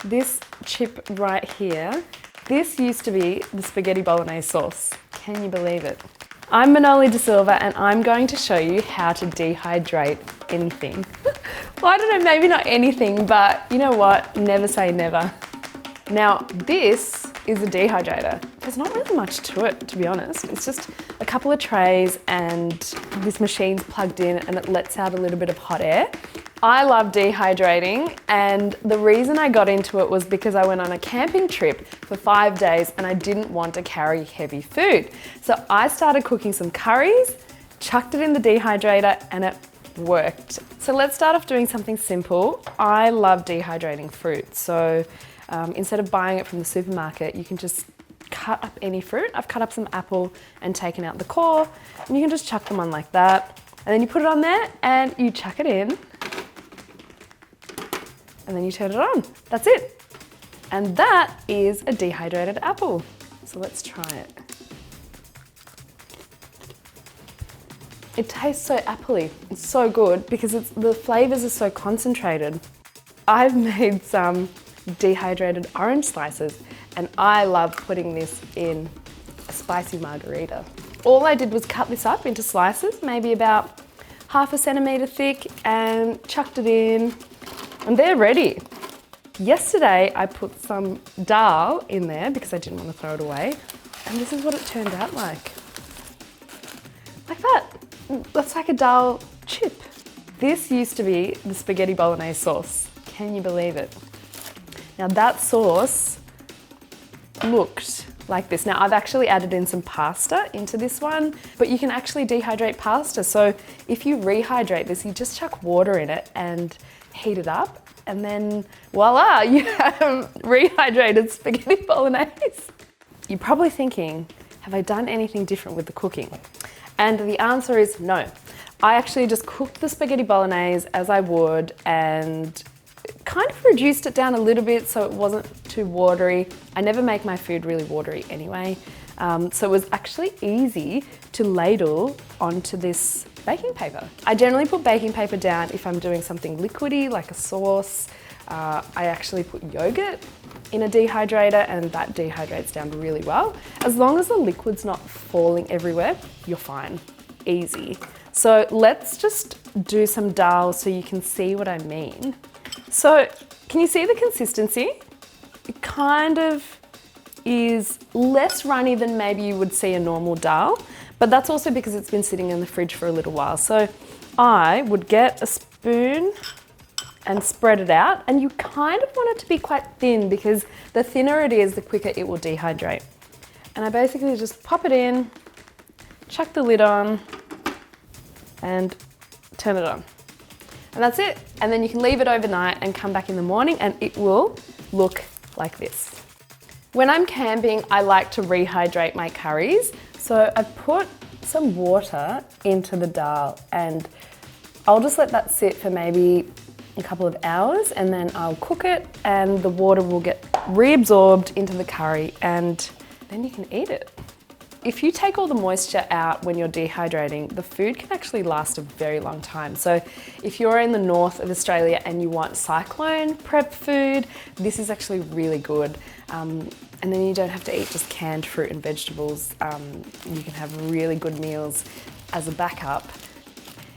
This chip right here, this used to be the spaghetti bolognese sauce. Can you believe it? I'm Minoli de Silva and I'm going to show you how to dehydrate anything. Well, I don't know, maybe not anything, but you know what? Never say never. Now, this is a dehydrator. There's not really much to it, to be honest. It's just a couple of trays and this machine's plugged in and it lets out a little bit of hot air. I love dehydrating, and the reason I got into it was because I went on a camping trip for 5 days and I didn't want to carry heavy food. So I started cooking some curries, chucked it in the dehydrator, and it worked. So let's start off doing something simple. I love dehydrating fruit. So instead of buying it from the supermarket, you can just cut up any fruit. I've cut up some apple and taken out the core, and you can just chuck them on like that. And then you put it on there and you chuck it in. And then you turn it on. That's it. And that is a dehydrated apple. So let's try it. It tastes so appley. It's so good because the flavors are so concentrated. I've made some dehydrated orange slices and I love putting this in a spicy margarita. All I did was cut this up into slices, maybe about 1/2 centimetre thick, and chucked it in. And they're ready. Yesterday, I put some dahl in there because I didn't want to throw it away. And this is what it turned out like. Like that. That's like a dahl chip. This used to be the spaghetti bolognese sauce. Can you believe it? Now that sauce looked like this. Now I've actually added in some pasta into this one, but you can actually dehydrate pasta. So if you rehydrate this, you just chuck water in it and heat it up, and then voila, you have rehydrated spaghetti bolognese. You're probably thinking, have I done anything different with the cooking? And the answer is no. I actually just cooked the spaghetti bolognese as I would and kind of reduced it down a little bit so it wasn't too watery. I never make my food really watery anyway. So it was actually easy to ladle onto this baking paper. I generally put baking paper down if I'm doing something liquidy like a sauce. I actually put yogurt in a dehydrator and that dehydrates down really well. As long as the liquid's not falling everywhere, you're fine. Easy. So let's just do some dahl so you can see what I mean. So can you see the consistency? It kind of is less runny than maybe you would see a normal dahl, but that's also because it's been sitting in the fridge for a little while. So I would get a spoon and spread it out, and you kind of want it to be quite thin because the thinner it is, the quicker it will dehydrate. And I basically just pop it in, chuck the lid on, and turn it on. And that's it. And then you can leave it overnight and come back in the morning and it will look like this. When I'm camping, I like to rehydrate my curries. So I put some water into the dahl and I'll just let that sit for maybe a couple of hours and then I'll cook it and the water will get reabsorbed into the curry and then you can eat it. If you take all the moisture out when you're dehydrating, the food can actually last a very long time. So if you're in the north of Australia and you want cyclone prep food, this is actually really good. And then you don't have to eat just canned fruit and vegetables. You can have really good meals as a backup.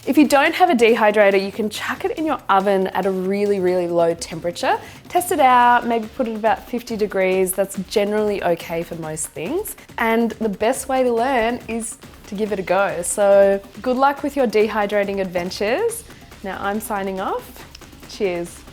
If you don't have a dehydrator, you can chuck it in your oven at a really, really low temperature. Test it out, maybe put it about 50 degrees. That's generally okay for most things. And the best way to learn is to give it a go. So good luck with your dehydrating adventures. Now I'm signing off. Cheers.